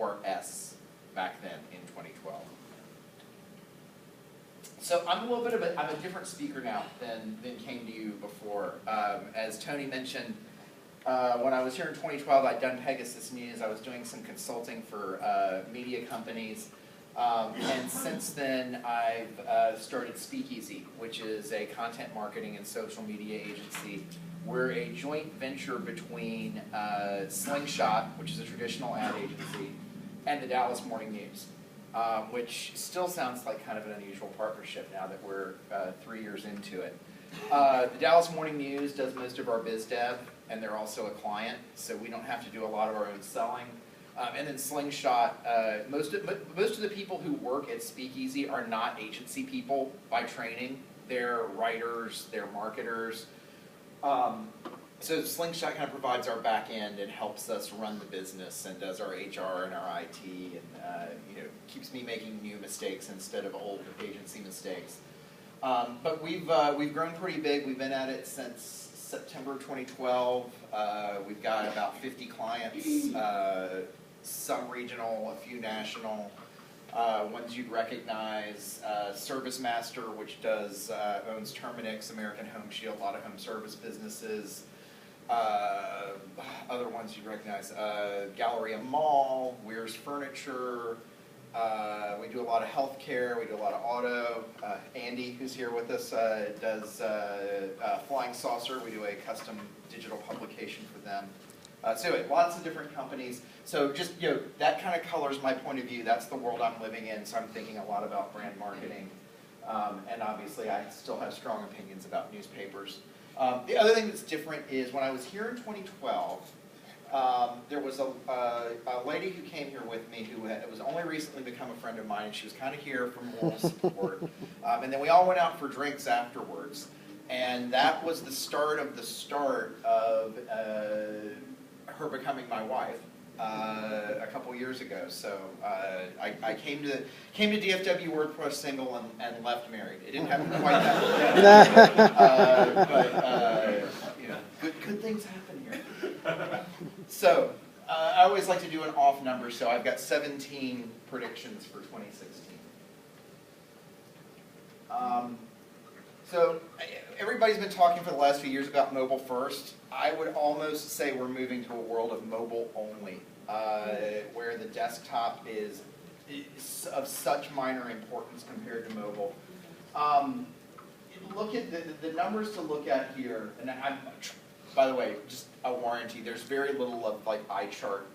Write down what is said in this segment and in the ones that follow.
or S back then in 2012. So I'm a little bit of I'm a different speaker now than came to you before. As Tony mentioned, when I was here in 2012, I'd done Pegasus News. I was doing some consulting for media companies. And since then, I've started Speakeasy, which is a content marketing and social media agency. We're a joint venture between Slingshot, which is a traditional ad agency, and the Dallas Morning News, which still sounds like kind of an unusual partnership now that we're 3 years into it. The Dallas Morning News does most of our biz dev, and they're also a client, so we don't have to do a lot of our own selling. And then Slingshot, most of the people who work at Speakeasy are not agency people by training. They're writers, they're marketers. So Slingshot kind of provides our back end and helps us run the business and does our HR and our IT and keeps me making new mistakes instead of old agency mistakes. But we've grown pretty big. We've been at it since September 2012. We've got about 50 clients, some regional, a few national. Ones you'd recognize, ServiceMaster, which owns Terminix, American Home Shield, a lot of home service businesses. Other ones you'd recognize, Galleria Mall, Weir's Furniture. We do a lot of healthcare, we do a lot of auto. Andy, who's here with us, does Flying Saucer. We do a custom digital publication for them. So anyway, lots of different companies. So just, that kind of colors my point of view. That's the world I'm living in, so I'm thinking a lot about brand marketing. And obviously, I still have strong opinions about newspapers. The other thing that's different is when I was here in 2012, there was a lady who came here with me who was only recently become a friend of mine, and she was kind of here for moral support. And then we all went out for drinks afterwards. And that was the start of her becoming my wife a couple years ago. So I came to DFW WordPress single and left married. It didn't happen quite that way. But good things happen here. So I always like to do an off number. So I've got 17 predictions for 2016. So everybody's been talking for the last few years about mobile first. I would almost say we're moving to a world of mobile only, where the desktop is of such minor importance compared to mobile. Look at the numbers to look at here, and by the way, just a warranty, there's very little of like eye chart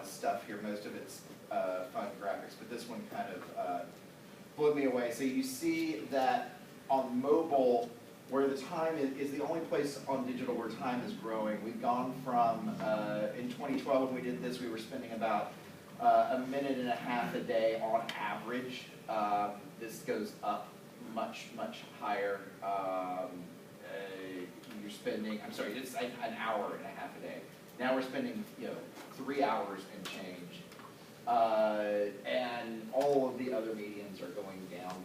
stuff here. Most of it's fun graphics, but this one kind of blew me away. So you see that on mobile, where the time is the only place on digital where time is growing. We've gone from, in 2012 when we did this, we were spending about a minute and a half a day on average. This goes up much, much higher. You're spending, I'm sorry, it's an hour and a half a day. Now we're spending 3 hours and change. And all of the other mediums are going down,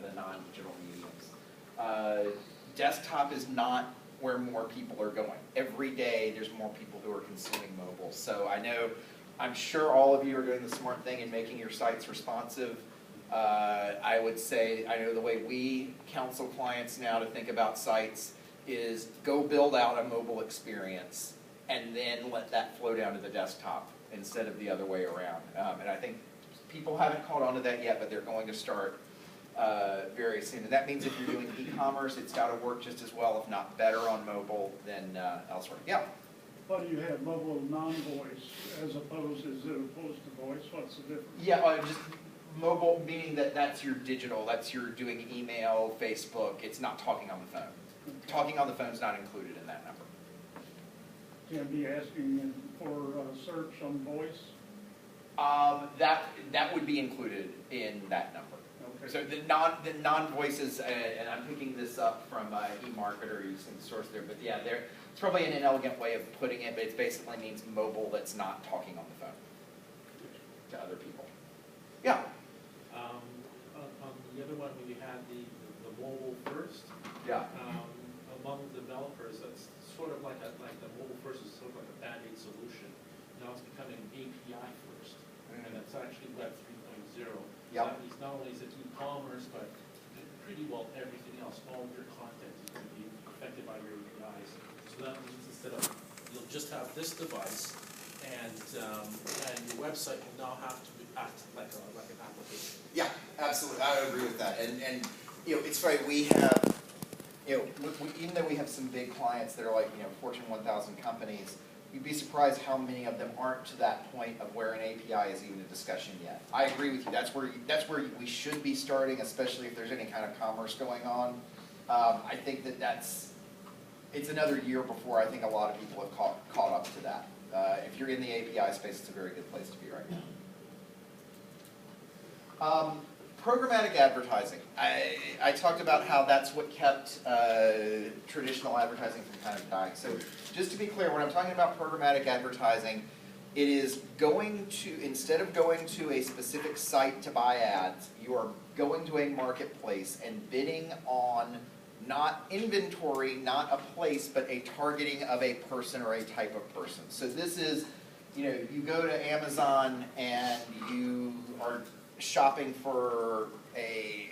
the non-digital mediums. Desktop is not where more people are going. Every day there's more people who are consuming mobile. So I'm sure all of you are doing the smart thing and making your sites responsive. I would say, I know the way we counsel clients now to think about sites is go build out a mobile experience and then let that flow down to the desktop instead of the other way around. And I think people haven't caught on to that yet, but they're going to start very soon. And that means if you're doing e-commerce, it's got to work just as well, if not better, on mobile than elsewhere. Yeah? Why do you have mobile non-voice as opposed to voice? What's the difference? Yeah, just mobile, meaning that's your digital, that's your doing email, Facebook. It's not talking on the phone. Talking on the phone is not included in that number. Can be asking for search on voice? That would be included in that number. Okay. So the non-voices, and I'm picking this up from eMarketer, you can source there, but yeah, it's probably an inelegant way of putting it, but it basically means mobile that's not talking on the phone to other people. Yeah? On the other one, when you had the mobile first, yeah. Among developers, that's sort of like the mobile first is sort of like a band-aid solution. Now it's becoming API first. else, all of your content is going to be affected by your APIs. So that means instead of, you'll just have this device, and your website will now have to act like an application. Yeah, absolutely. I agree with that. And you know, it's funny, we have, you know, even though we have some big clients that are like, you know, Fortune 1000 companies, you'd be surprised how many of them aren't to that point of where an API is even a discussion yet. I agree with you. That's where we should be starting, especially if there's any kind of commerce going on. I think it's another year before I think a lot of people have caught up to that. If you're in the API space, it's a very good place to be right now. Programmatic advertising. I talked about how that's what kept traditional advertising from kind of dying. So just to be clear, when I'm talking about programmatic advertising, it is going to, instead of going to a specific site to buy ads, you are going to a marketplace and bidding on not inventory, not a place, but a targeting of a person or a type of person. So this is, you know, you go to Amazon and you are shopping for a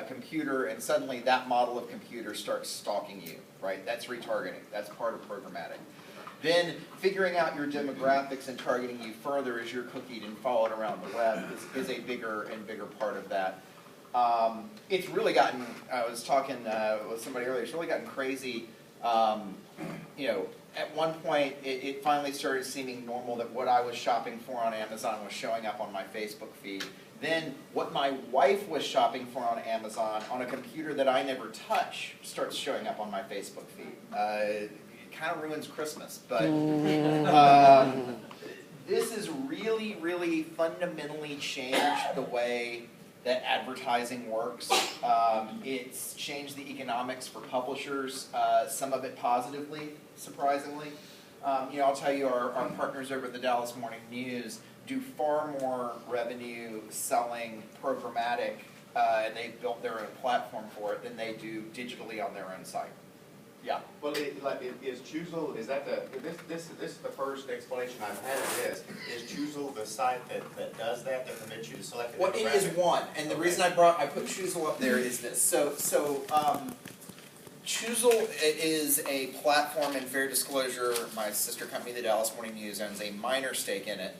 computer, and suddenly that model of computer starts stalking you, right? That's retargeting. That's part of programmatic. Then figuring out your demographics and targeting you further as you're cookied and followed around the web is a bigger and bigger part of that. It's really gotten, I was talking with somebody earlier, it's really gotten crazy. You know, at one point, it finally started seeming normal that what I was shopping for on Amazon was showing up on my Facebook feed. Then what my wife was shopping for on Amazon on a computer that I never touch starts showing up on my Facebook feed. It kind of ruins Christmas, but this has really, really fundamentally changed the way that advertising works. It's changed the economics for publishers, some of it positively, surprisingly. You know, I'll tell you, our partners over at the Dallas Morning News do far more revenue selling programmatic, and they've built their own platform for it, than they do digitally on their own site. Yeah. Well, is Chisel, is that this is the first explanation I've had of this. Is Chisel the site that does that permits you to select a Well, it is demographic? one, and the reason I put Chisel up there is this. So Chisel is a platform, in fair disclosure, my sister company, the Dallas Morning News, owns a minor stake in it.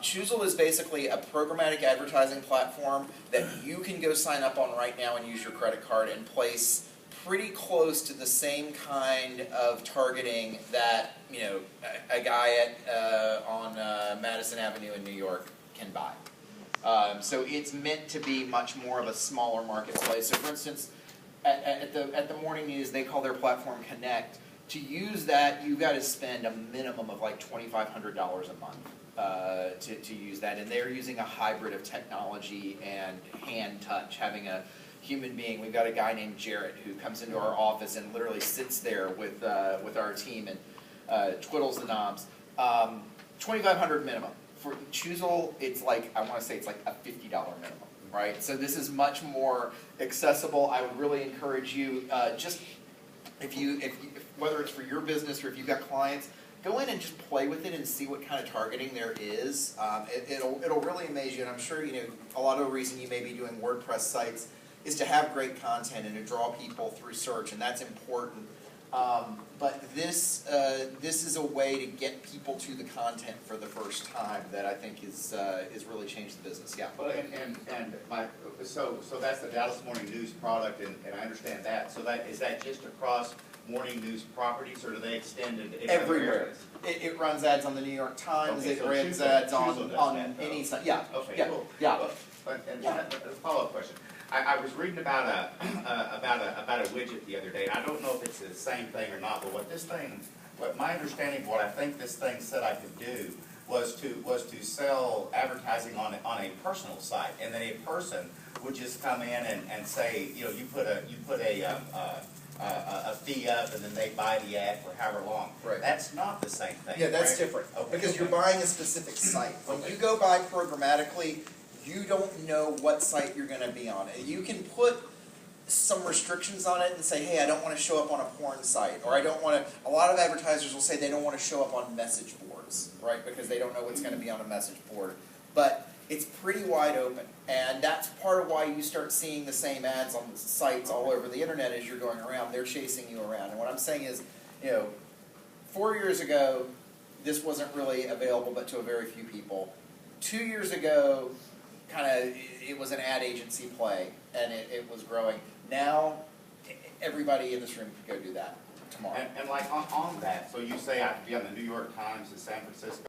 Chisel is basically a programmatic advertising platform that you can go sign up on right now and use your credit card and place pretty close to the same kind of targeting that, you know, a guy on Madison Avenue in New York can buy. So it's meant to be much more of a smaller marketplace. So for instance, at the Morning News, they call their platform Connect. To use that, you've got to spend a minimum of like $2,500 a month to use that. And they're using a hybrid of technology and hand touch, having a human being. We've got a guy named Jarrett who comes into our office and literally sits there with our team and twiddles the knobs. $2,500 minimum. For Chisel, it's like, I want to say it's like a $50 minimum, right? So this is much more accessible. I would really encourage you, just if whether it's for your business or if you've got clients, go in and just play with it and see what kind of targeting there is. It'll really amaze you, and I'm sure, you know, a lot of the reason you may be doing WordPress sites is to have great content and to draw people through search, and that's important. But this is a way to get people to the content for the first time that I think is really changed the business. Yeah. Well, so that's the Dallas Morning News product, and I understand that. So is that just across Morning News properties, or do they extend it everywhere? It runs ads on the New York Times. Okay, it so runs Chisel ads does on that, any though. site. Yeah. Okay. Yeah. Cool. Yeah. Well, and a follow-up question. I was reading about a widget the other day, and I don't know if it's the same thing or not, but what my understanding of what I think this thing said I could do was to sell advertising on a personal site, and then a person would just come in and say, you know, you put a fee up, and then they buy the ad for however long. Right. That's not the same thing. Yeah, that's right? different. Okay. Because you're buying a specific site. When you go buy programmatically, you don't know what site you're going to be on. You can put some restrictions on it and say, hey, I don't want to show up on a porn site, or I don't want to. A lot of advertisers will say they don't want to show up on message boards, right? Because they don't know what's going to be on a message board. But it's pretty wide open. And that's part of why you start seeing the same ads on the sites all over the internet as you're going around. They're chasing you around. And what I'm saying is, 4 years ago, this wasn't really available but to a very few people. 2 years ago, it was an ad agency play, and it was growing. Now, everybody in this room could go do that tomorrow. And like on that, so you say I have to be on the New York Times, the San Francisco